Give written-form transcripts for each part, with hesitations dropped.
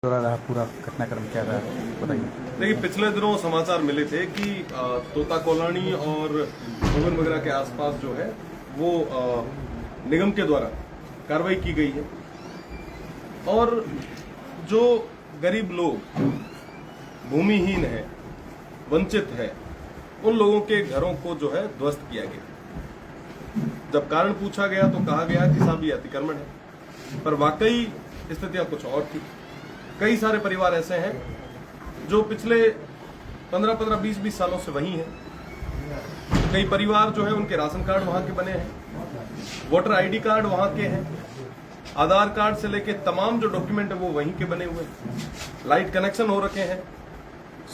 रहा पूरा घटनाक्रम क्या रहा बताइए। देखिए, पिछले दिनों समाचार मिले थे कि तोता कॉलोनी और भवन वगैरह के आसपास जो है वो निगम के द्वारा कार्रवाई की गई है और जो गरीब लोग भूमिहीन है, वंचित है, उन लोगों के घरों को जो है ध्वस्त किया गया। जब कारण पूछा गया तो कहा गया कि साहब ये अतिक्रमण है, पर वाकई स्थितियां कुछ और थी। कई सारे परिवार ऐसे हैं जो पिछले 15-15, 20-20 सालों से वहीं हैं। कई परिवार जो है उनके राशन कार्ड वहां के बने हैं, वोटर आईडी कार्ड वहां के हैं, आधार कार्ड से लेके तमाम जो डॉक्यूमेंट है वो वहीं के बने हुए हैं, लाइट कनेक्शन हो रखे हैं,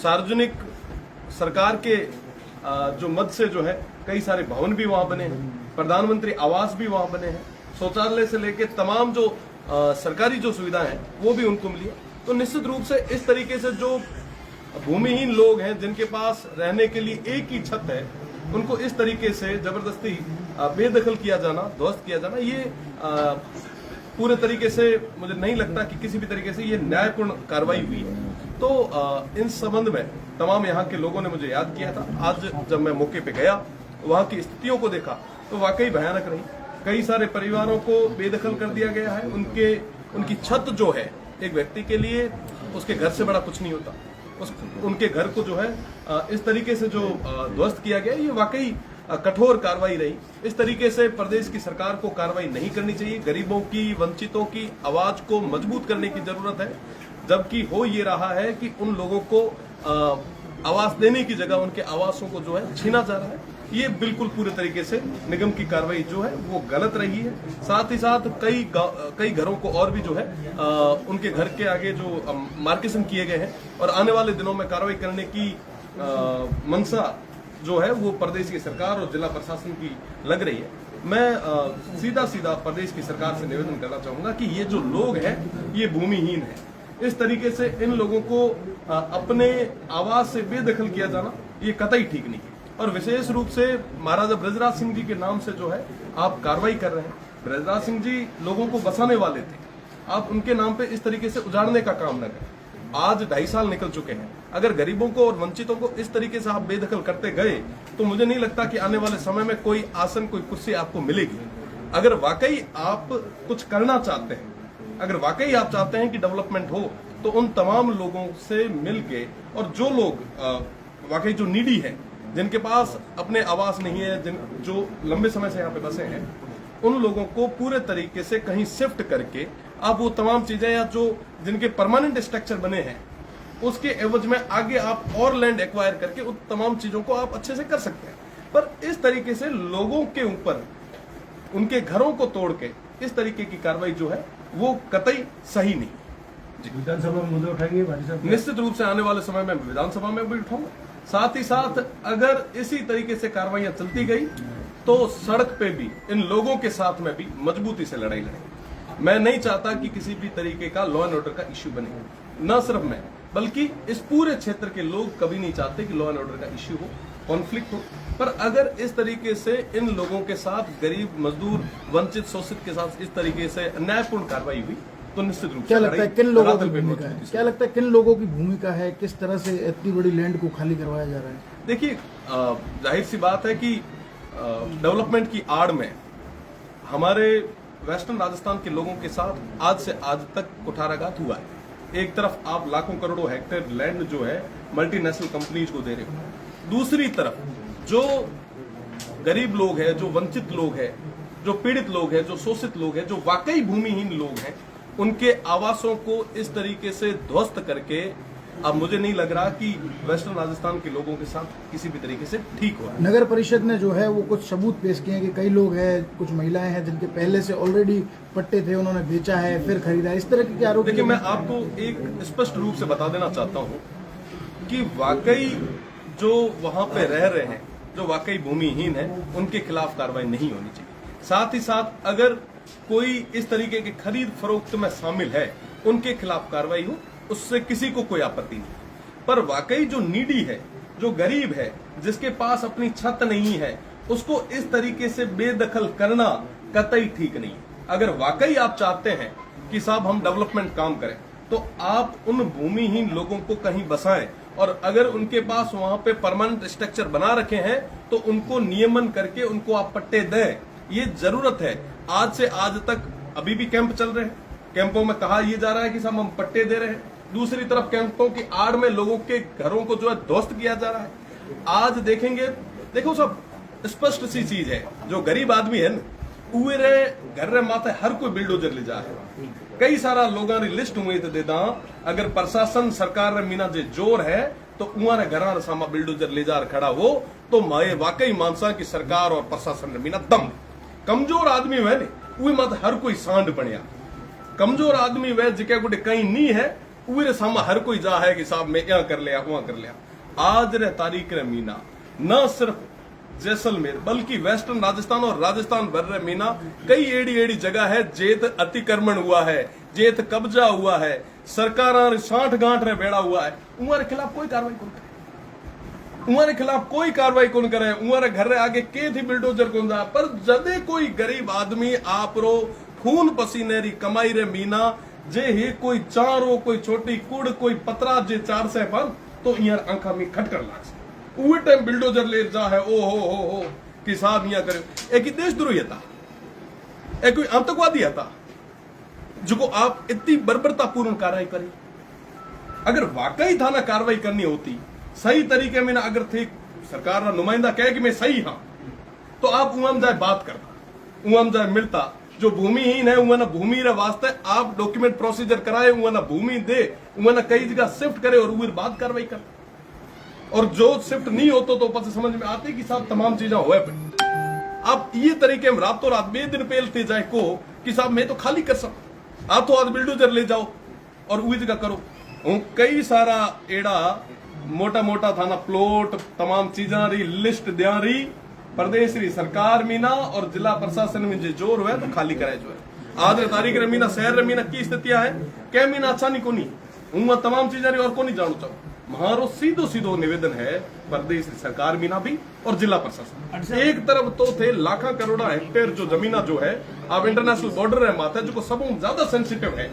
सार्वजनिक सरकार के जो मद से जो है कई सारे भवन भी वहां बने हैं, प्रधानमंत्री आवास भी वहां बने हैं, शौचालय से लेके तमाम जो सरकारी जो सुविधाएं हैं वो भी उनको मिली है। तो निश्चित रूप से इस तरीके से जो भूमिहीन लोग हैं जिनके पास रहने के लिए एक ही छत है, उनको इस तरीके से जबरदस्ती बेदखल किया जाना, ध्वस्त किया जाना, ये पूरे तरीके से मुझे नहीं लगता कि किसी भी तरीके से ये न्यायपूर्ण कार्रवाई हुई है। तो इन संबंध में तमाम यहाँ के लोगों ने मुझे याद किया था। आज जब मैं मौके पे गया, वहाँ की स्थितियों को देखा तो वाकई भयानक रही। कई सारे परिवारों को बेदखल कर दिया गया है। उनकी छत जो है, एक व्यक्ति के लिए उसके घर से बड़ा कुछ नहीं होता, उनके घर को जो है इस तरीके से जो ध्वस्त किया गया, ये वाकई कठोर कार्रवाई रही। इस तरीके से प्रदेश की सरकार को कार्रवाई नहीं करनी चाहिए। गरीबों की, वंचितों की आवाज को मजबूत करने की जरूरत है, जबकि हो ये रहा है कि उन लोगों को आवास देने की जगह उनके आवासों को जो है छीना जा रहा है। ये बिल्कुल पूरे तरीके से निगम की कार्रवाई जो है वो गलत रही है। साथ ही साथ कई घरों को और भी जो है उनके घर के आगे जो मार्केशन किए गए हैं और आने वाले दिनों में कार्रवाई करने की मंशा जो है वो प्रदेश की सरकार और जिला प्रशासन की लग रही है। मैं सीधा प्रदेश की सरकार से निवेदन करना चाहूंगा कि ये जो लोग हैं ये भूमिहीन है। इस तरीके से इन लोगों को अपने आवास से बेदखल किया जाना ये कतई ठीक नहीं है। और विशेष रूप से महाराजा ब्रजराज सिंह जी के नाम से जो है आप कार्रवाई कर रहे हैं। ब्रजराज सिंह जी लोगों को बसाने वाले थे, आप उनके नाम पे इस तरीके से उजाड़ने का काम न करें। आज 2.5 साल निकल चुके हैं। अगर गरीबों को और वंचितों को इस तरीके से आप बेदखल करते गए तो मुझे नहीं लगता कि आने वाले समय में कोई आसन, कोई कुर्सी आपको मिलेगी। अगर वाकई आप कुछ करना चाहते हैं, अगर वाकई आप चाहते हैं कि डेवलपमेंट हो, तो उन तमाम लोगों से मिलके, और जो लोग वाकई जो नीडी है, जिनके पास अपने आवास नहीं है, जो लंबे समय से यहाँ पे बसे हैं, उन लोगों को पूरे तरीके से कहीं शिफ्ट करके आप वो तमाम चीजें, या जो जिनके परमानेंट स्ट्रक्चर बने हैं, उसके एवज में आगे आप और लैंड एक्वायर करके उन तमाम चीजों को आप अच्छे से कर सकते हैं। पर इस तरीके से लोगों के ऊपर उनके घरों को तोड़ के इस तरीके की कार्रवाई जो है वो कतई सही नहीं। विधानसभा में मुद्दे उठाएंगे भाटी साहब? निश्चित रूप से आने वाले समय में विधानसभा में भी उठाऊंगा। साथ ही साथ अगर इसी तरीके से कार्रवाइयां चलती गई तो सड़क पे भी इन लोगों के साथ में भी मजबूती से लड़ाई लड़ेंगे। मैं नहीं चाहता कि किसी भी तरीके का लॉ एंड ऑर्डर का इश्यू बने, न सिर्फ मैं बल्कि इस पूरे क्षेत्र के लोग कभी नहीं चाहते कि लॉ एंड ऑर्डर का इश्यू हो, कॉन्फ्लिक्ट हो। पर अगर इस तरीके से इन लोगों के साथ, गरीब, मजदूर, वंचित, शोषित के साथ इस तरीके से अन्यायपूर्ण कार्रवाई हुई तो निश्चित रूप से क्या लगता है किन लोगों की भूमिका है? क्या लगता है किन लोगों की भूमिका है? किस तरह से इतनी बड़ी लैंड को खाली करवाया जा रहा है? देखिए, जाहिर सी बात है कि डेवलपमेंट की आड़ में हमारे वेस्टर्न राजस्थान के लोगों के साथ आज से आज तक कुठाराघात हुआ है। एक तरफ आप लाखों करोड़ों हेक्टेयर लैंड जो है मल्टीनेशनल कंपनीज को दे रहे हो, दूसरी तरफ जो गरीब लोग हैं, जो वंचित लोग हैं, जो पीड़ित लोग हैं, जो शोषित लोग हैं, जो वाकई भूमिहीन लोग हैं, उनके आवासों को इस तरीके से ध्वस्त करके, अब मुझे नहीं लग रहा कि वेस्टर्न राजस्थान के लोगों के साथ किसी भी तरीके से ठीक हो। नगर परिषद ने जो है वो कुछ सबूत पेश किए हैं कि कई लोग हैं, कुछ महिलाएं हैं जिनके पहले से ऑलरेडी पट्टे थे, उन्होंने बेचा है फिर खरीदा, इस तरह के आरोप। देखिए, मैं आपको एक स्पष्ट रूप से बता देना चाहता हूँ कि वाकई जो वहां पे रह रहे हैं, जो वाकई भूमिहीन है, उनके खिलाफ कार्रवाई नहीं होनी चाहिए। साथ ही साथ अगर कोई इस तरीके के खरीद फरोख्त में शामिल है, उनके खिलाफ कार्रवाई हो, उससे किसी को कोई आपत्ति नहीं। पर वाकई जो नीडी है, जो गरीब है, जिसके पास अपनी छत नहीं है, उसको इस तरीके से बेदखल करना कतई ठीक नहीं। अगर वाकई आप चाहते हैं कि साहब हम डेवलपमेंट काम करें, तो आप उन भूमिहीन लोगों को कहीं बसाएं, और अगर उनके पास वहां पे परमानेंट स्ट्रक्चर बना रखे हैं तो उनको नियमन करके उनको आप पट्टे दें। ये जरूरत है। आज से आज तक अभी भी कैंप चल रहे हैं, कैंपों में कहा यह जा रहा है कि सब हम पट्टे दे रहे हैं, दूसरी तरफ कैंपों की आड़ में लोगों के घरों को जो है ध्वस्त किया जा रहा है। आज देखेंगे, देखो सब स्पष्ट सी चीज है, जो गरीब आदमी है ना, उरे घर रे माथे हर कोई बिल्डोजर ले जा है। कई सारा लोगों ने लिस्ट हुए थे देदा, अगर प्रशासन सरकार रे मीना जे जोर है तो उरे घरा रे सामा बिल्डोजर ले जा खड़ा हो, तो मैं वाकई मानसा की सरकार और प्रशासन रे मीना दम। कमजोर आदमी वह ने उहे मत हर कोई सांड बनया, कमजोर आदमी वह जिके गुटे कहीं नहीं है उरे सामा हर कोई जा है कि साहब मैं क्या कर लिया वहां कर लिया। आज रे तारीख रे मीना न सिर्फ जैसलमेर बल्कि वेस्टर्न राजस्थान और राजस्थान भर रे मीना कई एड़ी एड़ी जगह है जेत अतिक्रमण हुआ है, जेत कब्जा हुआ है, सरकार 60 गांठ रे बेड़ा हुआ है, उनके खिलाफ कोई कार्रवाई कौन करे, उनके खिलाफ कोई कार्रवाई कौन करे, उनके घर रे आगे के थी बिल्डोजर कौन जा। पर जदे कोई गरीब आदमी आप रो खून पसीने री कमाई रे मीना जे ही कोई चारो कोई छोटी कुड़ कोई पतरा जे 4 से पर तो यार आंखा में खटकर लाग उहे टाइम बिल्डोजर ले जा है। ओ हो कि साहब यहाँ करे एक ही देशद्रोही था, एक कोई आतंकवादी था जो आप इतनी बर्बरतापूर्ण कार्रवाई करी। अगर वाकई था ना कार्रवाई करनी होती सही तरीके में ना, अगर थे सरकार का नुमाइंदा कहे कि मैं सही हाँ, तो आप उम जाए बात करता, उम जाए मिलता। जो भूमिहीन है उन्हें ना भूमि रे वास्ते आप डॉक्यूमेंट प्रोसीजर कराए, उन्हें ना भूमि दे, उन्हें ना कई जगह शिफ्ट करे और उस बाद कार्रवाई कर। और जो शिफ्ट नहीं होता तो पता समझ में आती कि साहब तमाम चीजें हुए पे आप ये तरीके में रातों रात 2 दिन पहलते जाए को कि साहब मैं तो खाली कर सकता, आप तो आज बिल्डोजर ले जाओ और वही जगह करो। कई सारा एड़ा मोटा मोटा थाना प्लॉट तमाम चीजा री लिस्ट दिया रही, प्रदेश री सरकार मीना और जिला प्रशासन में जो जोर हुआ तो खाली कराए जो है। आज तारीख रे मीना शहर रे मीना की स्थितियां है, क्या मीना अच्छा नहीं कोनी हूं तमाम चीजा री और को नहीं जानू चाहूँ। महारो सीधो सीधो निवेदन है प्रदेश सरकार मीना भी और जिला प्रशासन। एक तरफ तो थे लाखा करोड़ा हेक्टेयर जो जमीना जो है आप इंटरनेशनल बॉर्डर है माता जो सब ज्यादा सेंसिटिव है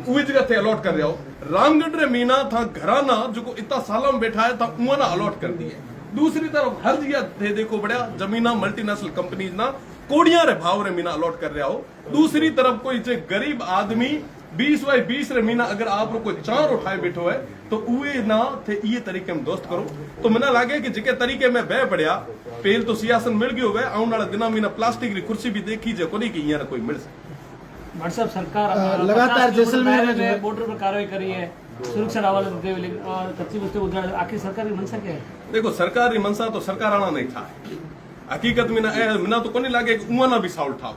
वही जगह थे अलॉट कर रहे हो। रामगढ़ रे मीना था घराना जो इतना सालों में बैठा है था उन्होंने अलॉट कर दिए। दूसरी तरफ हर जगह थे देखो बड़ा जमीना मल्टीनेशनल कंपनीज ना कोड़िया रे भाव रे मीना अलॉट कर रहा हो। दूसरी तरफ कोई जे गरीब आदमी 20 बाई 20 रे मीना अगर आप कोई 4 उठाए बैठो है तो उए ना थे ये तरीके में दोस्त करो। तो मना लागे कि जिके तरीके में बह पड़िया पहल तो सियासन मिल गयो है आने वाला दिना मीना प्लास्टिक री कुर्सी भी देखी जे कोनी कि यहाँ कोई मिल सके। व्हाट्सएप सरकार लगातार जैसलमेर में बॉर्डर पर कार्रवाई करी है, सुरक्षा हवाले देते हुए और कच्ची बस्ती उजाड़, आखिर सरकार की मंशा क्या है? देखो सरकार की मंशा तो सरकार आना नहीं था, हकीकत में ना तो कोनी लागे उना भी साउल था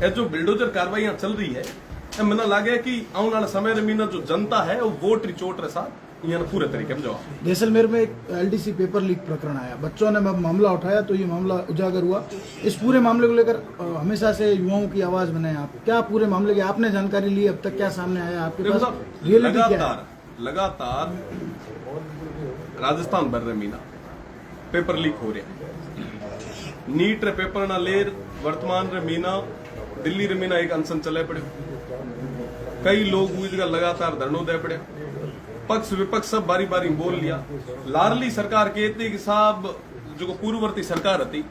जो बिल्डोजर कार्रवाई चल रही है। मना लागे कि आने वाले समय में जो जनता है वो वोट रिचोट रे साथ यहाँ पूरे तरीके में जवाब। जैसलमेर में एक एलडीसी पेपर लीक प्रकरण आया, बच्चों ने मामला उठाया तो ये मामला उजागर हुआ। इस पूरे मामले को लेकर हमेशा से युवाओं की आवाज बने आप, क्या पूरे मामले की आपने जानकारी ली, अब तक क्या सामने आया आपके पास? लगातार राजस्थान भर रे मीना पेपर लीक हो रहा, नीट रे पेपर ना ले वर्तमान रे मीना दिल्ली रे मीना एक अनशन चले पड़े, कई लोग हुई जगह लगातार धरनों दे पड़े, पक्ष विपक्ष सब बारी बारी बोल लिया। लाडली सरकार कहती कि साहब जो पूर्ववर्ती सरकार थी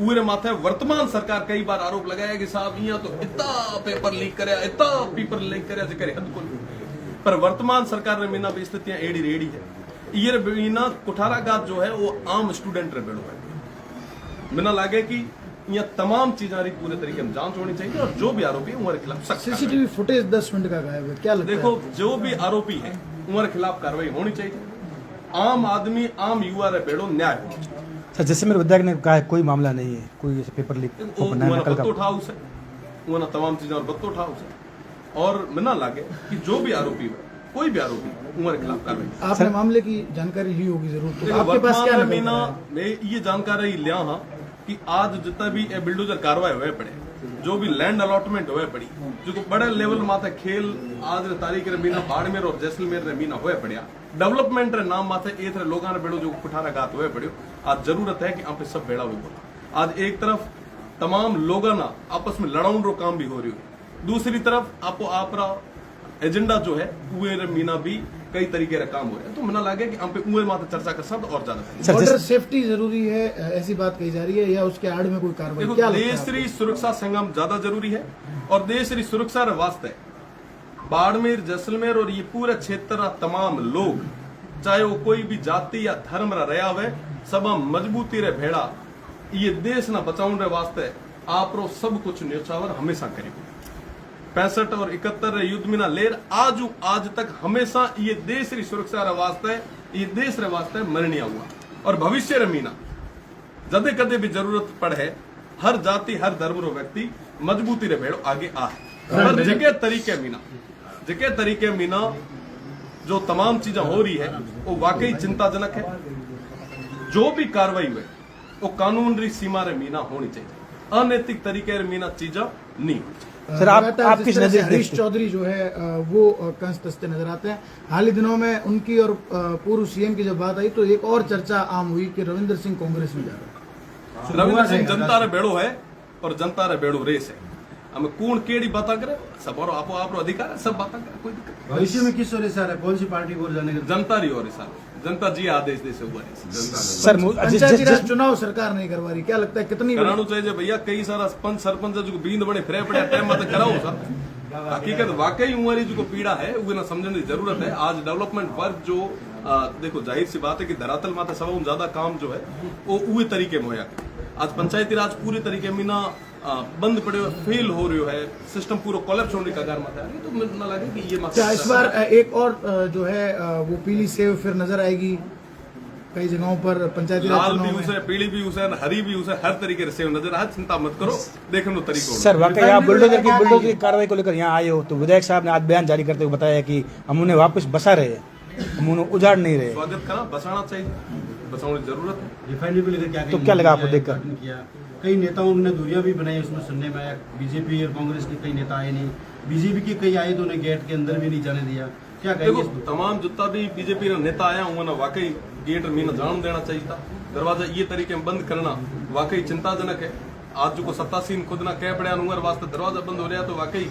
उरे माथे वर्तमान सरकार कई बार आरोप लगाया कि साहब यहाँ तो इतना पेपर लीक करे इतना पेपर लीक करे जिक्र हद को, पर वर्तमान सरकार ने मीना भी स्थितियां एड़ी रेड़ी है। ये मीना कुठाराघात जो है वो आम स्टूडेंट रे बेड़ो है। मिना लागे कि यहाँ तमाम चीजें पूरे तरीके में जांच होनी चाहिए और जो भी आरोपी है उनके खिलाफ सख्त सीसीटीवी फुटेज 10 मिनट का गायब है, क्या लगता है? देखो जो भी आरोपी है उनके खिलाफ कार्रवाई होनी चाहिए। आम आदमी आम युवा रे बेड़ो न्याय होना चाहिए। सर जैसे मेरे विद्यार्थी ने कहा कोई मामला नहीं है, कोई ऐसे पेपर लीक बत्तो उठाओ उसे वो तमाम चीजें और बत्तो उठाओ उसे और मिना लागे कि जो भी आरोपी हो कोई भी आरोपी उनके खिलाफ कार्रवाई। आपने मामले की जानकारी ली होगी जरूर, तो आपके पास क्या मीना मैं ये जानकारी लिया हाँ कि आज जितना भी बिल्डोजर कार्रवाई हुए पड़े, जो भी लैंड अलॉटमेंट हुए पड़ी, जो बड़े लेवल माथे खेल आज तारीख रे मीना बाड़मेर और जैसलमेर रे मीना हुए पड़िया डेवलपमेंट रे नाम माथे एक लोगों ने बेड़ो जो कुठाराघात हुए पड़ियो। आज जरूरत है कि आप सब बेड़ा हुए बोला। आज एक तरफ तमाम लोगों ना आपस में लड़ाउन रो काम भी हो रही है, दूसरी तरफ आपो आपरा एजेंडा जो है उए मीना भी कई तरीके का काम हो रहा है। तो मना लगे कि हम पे उए मात्र चर्चा कर सकते और ज्यादा सर, बॉर्डर जिस- सेफ्टी जरूरी है, ऐसी बात कही जा रही है, या उसके आड़ में कोई कार्रवाई? देखो क्या लगता है देश आपको? री सुरक्षा संगम ज्यादा जरूरी है और देश री सुरक्षा रे वास्ते बाड़मेर, जैसलमेर और ये पूरे क्षेत्र रा तमाम लोग, चाहे वो कोई भी जाति या धर्म रा रहा हुए, सब मजबूती रे भेड़ा ये देश ना बचाउन रे वास्ते आप रो सब कुछ न्योछावर हमेशा करेंगे। 65 और 71 रे युद्ध में ना लेर आज तक हमेशा ये देश री सुरक्षा रे वास्ते, ये देश रे वास्ते मरणीय हुआ और भविष्य रे मीना जदे कदे भी जरूरत पड़े हर जाति हर धर्म रो व्यक्ति मजबूती रे भेड़ो आगे आ पर जिके तरीके मीना जो तमाम चीजें हो रही है वो वाकई चिंताजनक है। जो भी कार्रवाई हुए वो कानून री सीमा रे मीना होनी चाहिए, अनैतिक तरीके रे मीना चीजें नहीं होनी चाहिए। सर, आप लगातार किस जिस तरह से नजर से हरीश देखते हैं? चौधरी जो है वो कंस कसते नजर आते हैं। हाल ही दिनों में उनकी और पूर्व सीएम की जब बात आई तो एक और चर्चा आम हुई कि रविंद्र सिंह कांग्रेस में जा रहे हैं। रविंद्र सिंह जनता रे बेड़ो है और जनता रे बेड़ो रेस है। हम कौन केड़ी बात करे सब और आप अधिकार है, सब बात करे, कोई दिक्कत नहीं। भविष्य में किस ओर इशारा है? कौन सी पार्टी को जाने का? जनता री और इशारा, जनता जी आदेश दे से हुआ है। सर पंचायती राज चुनाव सरकार नहीं करवा रही, क्या लगता है कितनी कराणु चाहिए भैया, कई सारा पंच सरपंच जो बींद बने फिरे पड़े टाइम मत कराओ सर। हकीकत वाकई उमरी जो पीड़ा है वो ना समझने की जरूरत है। आज डेवलपमेंट वर्क जो देखो जाहिर सी बात है कि धरातल माता सब ज्यादा काम जो है वो उए तरीके में होया। आज पंचायती राज पूरी तरीके में ना बंद पड़े फेल हो रही है, सिस्टम पूरा कोलैप्स होने का कारण है। तो मुझे ना लगे कि ये क्या इस बार एक और जो है वो पीली सेव फिर नजर आएगी कई जगहों पर पंचायती राज लाल भी चुनाव में? उसे, पीली भी उसे, हरी भी उसे, हर तरीके से नजर आ। चिंता मत करो, देखने दो तरीकों सर वाकई आप बुलडोजर की कार्रवाई को लेकर यहाँ आए हो तो विधायक साहब ने आज बयान जारी करते हुए बताया कि हम उन्हें वापस बसा रहे हैं, हम उन्हें उजाड़ नहीं रहे। स्वागत करा, बसाना चाहिए, बसाने की जरूरत है। रिफाइनरी को लेकर क्या तो कहेंगे? क्या लगा आपको किया, देखकर? उद्घाटन किया, कई नेताओं ने दूरियां भी बनाई, उसमें सुनने में आया बीजेपी और कांग्रेस के कई नेता आए नहीं, बीजेपी के कई आए तो उन्हें गेट के अंदर भी नहीं जाने दिया। क्या देखो कहेंगे? तमाम जितना भी बीजेपी ने नेता आया उन्होंने वाकई गेट मीना जान देना चाहिए था। दरवाजा ये तरीके में बंद करना वाकई चिंताजनक है। आज जो को सत्तासीन खुद ना कह पड़ा उमर वास्ते दरवाजा बंद हो रहा तो वाकई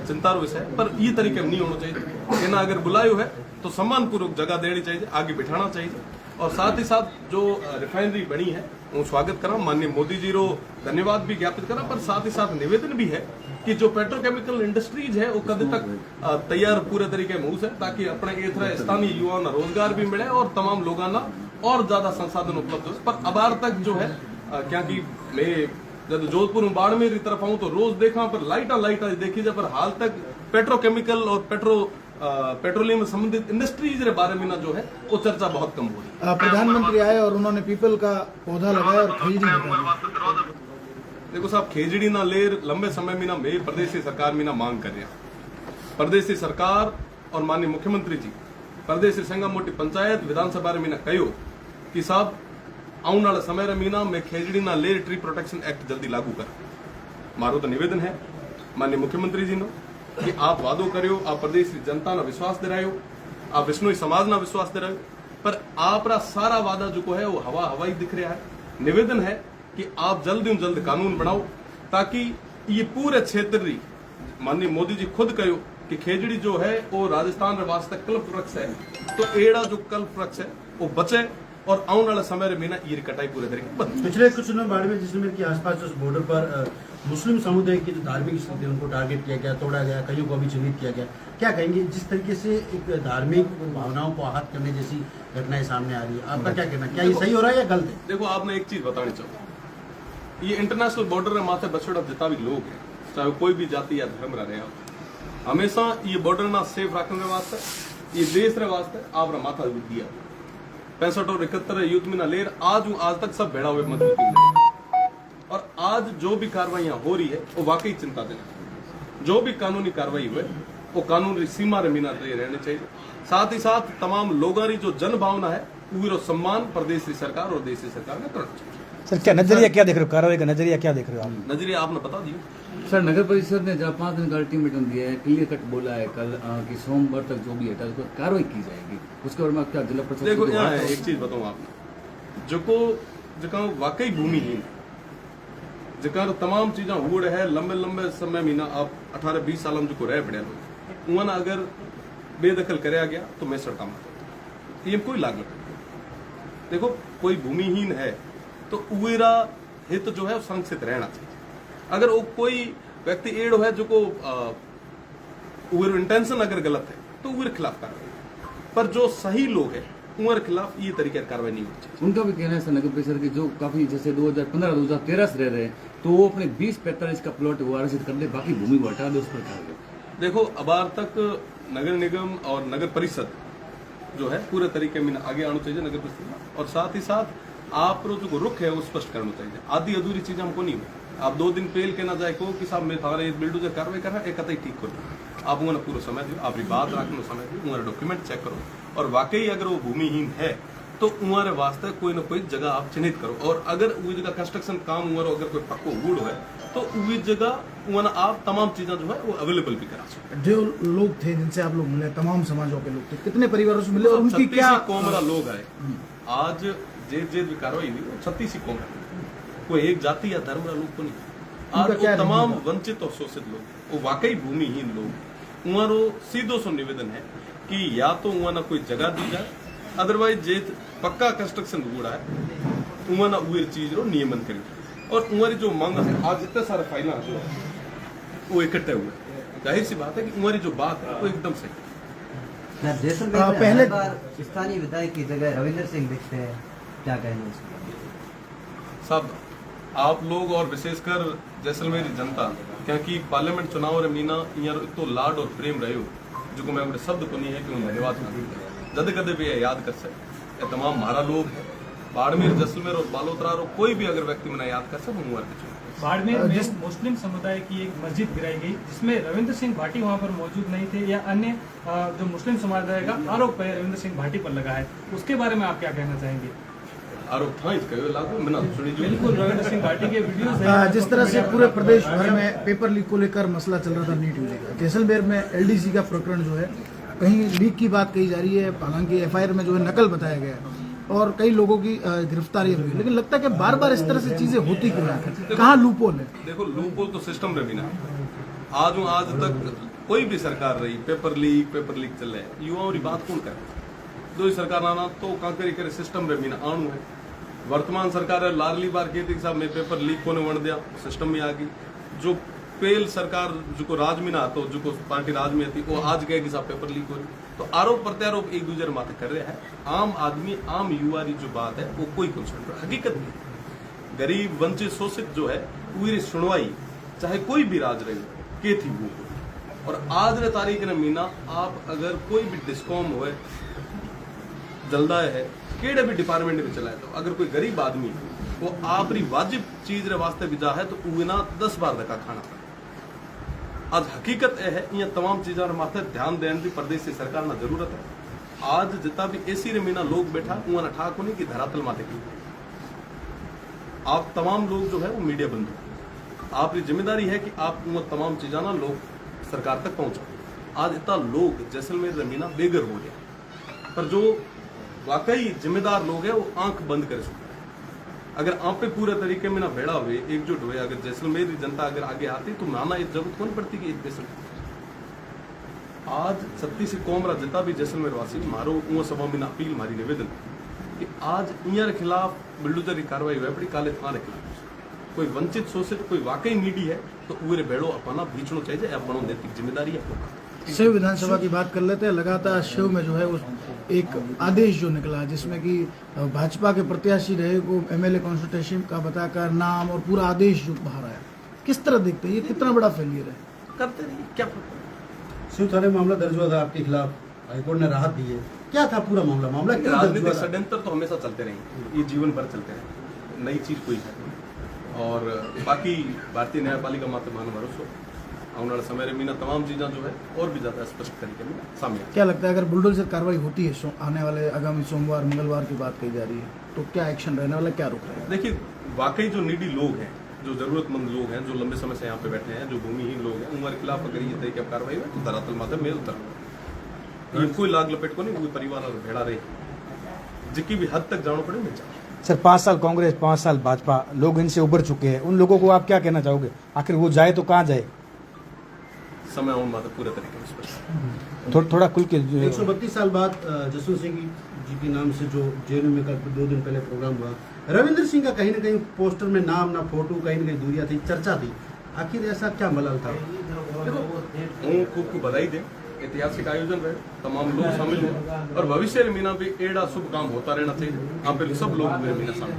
चिंता रो विषय है। पर ये तरीके में नहीं होना चाहिए। इन्हें अगर बुलायो है तो सम्मानपूर्वक जगह देनी चाहिए, आगे बिठाना चाहिए। और साथ ही साथ जो रिफाइनरी बनी है वो स्वागत करा, माननीय मोदी जी रो धन्यवाद भी ज्ञापित करा। पर साथ ही साथ निवेदन भी है कि जो पेट्रोकेमिकल इंडस्ट्रीज है वो कद तक तैयार पूरे तरीके में है ताकि अपने इधर स्थानीय युवाओं ना रोजगार भी मिले और तमाम लोगों ना और ज्यादा संसाधन उपलब्ध हो। पर अबार तक जो है क्या कि मैं जब जोधपुर में बाड़मेर की तरफ आऊं तो रोज देखा पर लाइटा देखी जाए, पर हाल तक पेट्रोकेमिकल और पेट्रोलियम संबंधित इंडस्ट्रीज के बारे में ना जो है वो चर्चा बहुत कम हो रही है। प्रधानमंत्री आए और उन्होंने पीपल का पौधा लगाया और खरीदी निकाली। देखो साहब, खेजड़ी ना लेर लंबे समय में ना मैं प्रदेश की सरकार में ना मांग कर रहा। प्रदेश की सरकार और माननीय मुख्यमंत्री जी प्रदेश की संगा मोटी पंचायत विधानसभा में ना कहो कि साहब आने वाले समय में ना मैं खेजड़ी ना लेर ट्री प्रोटेक्शन एक्ट जल्दी लागू कर। मारो तो निवेदन है माननीय मुख्यमंत्री जी नो कि आप वादो करो, आप प्रदेश की जनता ना विश्वास दिलायो, आप विष्णु समाज ना विश्वास दिलायो, पर आप सारा वादा जो है वो हवाई दिख रहा है। निवेदन है कि आप जल्द जल्द कानून बनाओ ताकि ये पूरे क्षेत्र री माननीय मोदी जी खुद कहो कि खेजड़ी जो है वो राजस्थान रे वास्ते कल्प वृक्ष है, तो एड़ा जो कल्प वृक्ष है वो बचे और आने वाले समय में ना ये कटाई पूरे तरीके बंद। पिछले कुछ दिनों बाड़मेर जैसलमेर के आसपास उस बॉर्डर पर मुस्लिम समुदाय की जो धार्मिक स्थिति है उनको टारगेट किया गया, तोड़ा गया, कईयों को अभी चिन्हित किया गया। क्या कहेंगे जिस तरीके से एक धार्मिक भावनाओं को आहत करने जैसी घटनाएं सामने आ रही है, आपका क्या कहना, क्या ये सही हो रहा है या गलत है? देखो आपने एक चीज बतानी चाहूँ, ये इंटरनेशनल बॉर्डर में माथे बछड़ा जितना भी लोग हैं, चाहे कोई भी जाति या धर्म रहे हो, हमेशा ये बॉर्डर ना सेफ रखने वास्ते, ये देश रे वास्ते आप माथा दिया 65 और 71 युद्ध में ना लेर आज तक सब भेड़ा हुए मजबूती में। और आज जो भी कार्रवाइयां हो रही है वो वाकई चिंताजनक है। जो भी कानूनी कार्रवाई हुए वो कानूनी सीमा रे मीना रहने चाहिए। साथ ही साथ तमाम लोगों की जो जन भावना है वो सम्मान प्रदेश की सरकार और देश की सरकार ने करना चाहिए। सर क्या नजरिया क्या देख रहे हो, कार्रवाई का नजरिया क्या देख रहे हो आप? नजरिया आपने बता दिया। सर नगर परिषद ने जब 5 दिन का अल्टीमेटम दिया है, क्लियर कट बोला है कल कि सोमवार तक जो भी है उस पर कार्रवाई की जाएगी। उसके बारे में आप क्या जिला प्रशासन देखो को यहाँ बात- एक चीज बताऊं आपने जो वाकई भूमिहीन जकार तमाम चीजा हुड़ है लंबे समय में ना आप 18-20 साल जो रह पड़े लोग उन अगर बेदखल कराया गया तो मैं सड़का मार ये कोई लाग देखो कोई भूमिहीन है तो उवेरा हित जो है वो संरक्षित रहना चाहिए। अगर वो कोई व्यक्ति एड़ो है जो को उवेरो इंटेंशन अगर गलत है तो उवेरे खिलाफ कार्रवाई, पर जो सही लोग है उनके खिलाफ ये तरीके की कार्रवाई नहीं होनी चाहिए। उनका भी कहना है सर नगर परिषद के जो काफी जैसे 2015-2013 से रह रहे हैं तो वो अपने 20-45 का प्लॉट वारसित कर ले, बाकी भूमि को हटा दे, उस पर कार्रवाई। देखो अब तक नगर निगम और नगर परिषद जो है पूरे तरीके में आगे आना चाहिए नगर परिषद में, और साथ ही साथ आप जो रुख है वो स्पष्ट करना चाहिए। आधी अधूरी चीज हमको नहीं हो। आप 2 दिन पहले कहना जाए को कि साहब मैं थारे बिल्डर कार्रवाई कर रहा है, एक कतई ठीक करो। आप उन्हें पूरा समय दो, अपनी बात रखने समय दो, उन्हें डॉक्यूमेंट चेक करो, और वाकई अगर वो भूमिहीन है तो उन्हें वास्ते कोई ना कोई जगह आप चिन्हित करो। और अगर वो जगह कंस्ट्रक्शन काम हुआ अगर कोई पक्को वुड है तो वो जगह उन्हें आप तमाम चीजें जो है वो अवेलेबल भी करा सकते। जो लोग थे जिनसे आप लोग मिले, तमाम समाजों के लोग थे, कितने परिवारों से मिले और उनकी क्या कोमरा लोग आए आज जे भी कार्रवाई हुई 36 ही कोमरा, कोई एक जाति या धर्म का लोग को नहीं। आज वो तमाम वंचित और शोषित लोग, वो वाकई भूमिहीन लोग, उन्हें सीधो सो निवेदन है कि या तो उन्हें कोई जगह दी जाए, अदरवाइज जे पक्का कंस्ट्रक्शन हुआ है उन्हें वो चीज रो नियमन करी। और उन्हें जो मांग है आज इतने सारे फाइल जो है वो इकट्ठे हुए, जाहिर सी बात है कि उन्हें जो बात है वो एकदम सही। जैसलमेर में पहले हर बार स्थानीय विधायक की जगह रविंद्र सिंह दिखते हैं, क्या कहना है सब आप लोग और विशेषकर जैसलमेर जनता, क्योंकि पार्लियामेंट चुनाव रे मीना यार इतो लाड और प्रेम रहो जो को मैं अपने शब्द को नहीं है कि धन्यवाद जद कदे भी याद कर सके। ये तमाम हमारा लोग है बाड़मेर, जैसलमेर और बालोतरा और कोई भी अगर व्यक्ति मैंने याद कर सके मुंह बाड़मेर में मुस्लिम समुदाय की एक मस्जिद गिराई गई जिसमें रविंद्र सिंह भाटी वहां पर मौजूद नहीं थे, या अन्य जो मुस्लिम समुदाय का आरोप है रविंद्र सिंह भाटी पर लगा है, उसके बारे में आप क्या कहना चाहेंगे? आरोप था इसका लागू बिना सुनी बिल्कुल रविंद्र सिंह भाटी के वीडियोस जिस तरह से पूरे प्रदेश भर में पेपर लीक को लेकर मसला चल रहा था नीट यूजी का, जैसलमेर में एलडीसी का प्रकरण जो है कहीं लीक की बात कही जा रही है, हालांकि एफआईआर में जो है नकल बताया गया है और कई लोगों की गिरफ्तारी हुई, लेकिन लगता है कि बार बार इस तरह से चीजें होती क्यों है? कहाँ लूपहोल है? देखो लूपहोल तो सिस्टम रे बिना आज तक कोई भी सरकार रही पेपर लीक चल रहा है, युवाओं की बात कौन करे? जो सरकार आना तो कांकरी करे सिस्टम रे बिना आणु है। वर्तमान सरकार है लारली बार कहती कि साहब मैं पेपर लीक होने वण दिया, सिस्टम में आ गई। जो पेल सरकार जो राज में ना तो जो पार्टी राज में थी वो आज कहे कि साहब पेपर लीक हो रही, तो आरोप प्रत्यारोप एक दूसरे माथे कर रहे हैं। आम आदमी आम युवा की जो बात है वो कोई कुछ हकीकत नहीं। गरीब वंचित शोषित जो है वो सुनवाई चाहे कोई भी राज रहे के थी वो। और आज रे तारीख ने मीना आप अगर कोई भी डिस्कॉम हो जल्दा है केड़े भी डिपार्टमेंट में चलाए तो अगर कोई गरीब आदमी वो आपरी वाजिब चीज रे वास्ते भी जा है तो उना 10 बार धक्का खाना पड़े। आज हकीकत यह है ये तमाम चीजों माथे ध्यान देने की प्रदेश की सरकार ना जरूरत है। आज जितना भी एसी रे मीना लोग बैठा उन्हें ठाक होने की धरातल माथे की आप तमाम लोग जो है वो मीडिया बंधु, आपकी जिम्मेदारी है कि आप उन तमाम चीजा ना लोग सरकार तक पहुंचाओ। आज इतना लोग जैसलमेर रे मीना बेघर हो गया, पर जो वाकई जिम्मेदार लोग हैं वो आंख बंद कर सकते हैं। अगर आप पे पूरे तरीके में ना भेड़ा हुए एकजुट हुए, अगर जैसलमेर की जनता अगर आगे आती तो माना इस जरूरत कौन पड़ती कि आज 36 कौमरा जितना भी जैसलमेर वासी मारो वो सभा में अपील मारी निवेदन कि आज इन खिलाफ बिल्डोजर की कार्रवाई हुई पड़ी काले थाने खिलाफ कोई वंचित शोषित कोई वाकई नीडी है तो पूरे भेड़ो अपना बीचना चाहिए, अपना नैतिक जिम्मेदारी है। शिव विधानसभा की बात कर लेते हैं। लगातार शिव में जो है वो एक आदेश जो निकला जिसमें कि भाजपा के प्रत्याशी रहे को एमएलए कॉन्स्टिट्यूशन का बताकर नाम और पूरा आदेश जो बाहर आया, किस तरह देखते हैं ये कितना बड़ा फेलियर है? करते रहिए क्या शिव थाने मामला दर्ज हुआ था आपके खिलाफ, हाईकोर्ट ने राहत दी है, क्या था पूरा मामला क्यों दर्ज राजनीतिक हुआ था? षड्यंत्र तो हमेशा चलते रहेंगे, ये जीवन भर चलते रहेंगे, नई चीज कोई है। और बाकी भारतीय न्यायपालिका मात्र मान भरोसा आने वाले समय में तमाम चीज़ें जो है और भी ज्यादा स्पष्ट तरीके में सामने क्या लगता है अगर बुलडोजर कार्रवाई होती है आने वाले आगामी सोमवार मंगलवार की बात कही जा रही है तो क्या एक्शन रहने वाला, क्या रुक रहा है? देखिए वाकई जो नीडी लोग हैं, जो जरूरतमंद लोग हैं, जो लंबे समय से यहाँ पे बैठे हैं, जो भूमिहीन लोग हैं, उनके खिलाफ अगर ये तरीके की कार्रवाई हुई तो धरातल माथे में उतर कोई लाग लपेट को नहीं, कोई परिवार और भेड़ा रहे जिसकी भी हद तक जाना पड़े नहीं। सर 5 साल कांग्रेस 5 साल भाजपा, लोग इनसे उबर चुके हैं, उन लोगों को आप क्या कहना चाहोगे? आखिर वो जाए तो कहाँ जाए? समय आउण मात्र पूरे तरीके से स्पष्ट थोड़ा खुल के 132 साल बाद जसवंत सिंह जी के नाम से जो जेल में कल 2 दिन पहले प्रोग्राम हुआ, रविंद्र सिंह का कहीं ना कहीं पोस्टर में नाम ना फोटो, कहीं ना कहीं दूरियां थी, चर्चा थी, आखिर ऐसा क्या मलाल था? हूँ खूब खूब बधाई दे, ऐतिहासिक आयोजन रहे, तमाम लोग शामिल हैं और भविष्य में मीना भी एड़ा शुभ काम होता रहना चाहिए। आप सब लोग मेरे मीना शामिल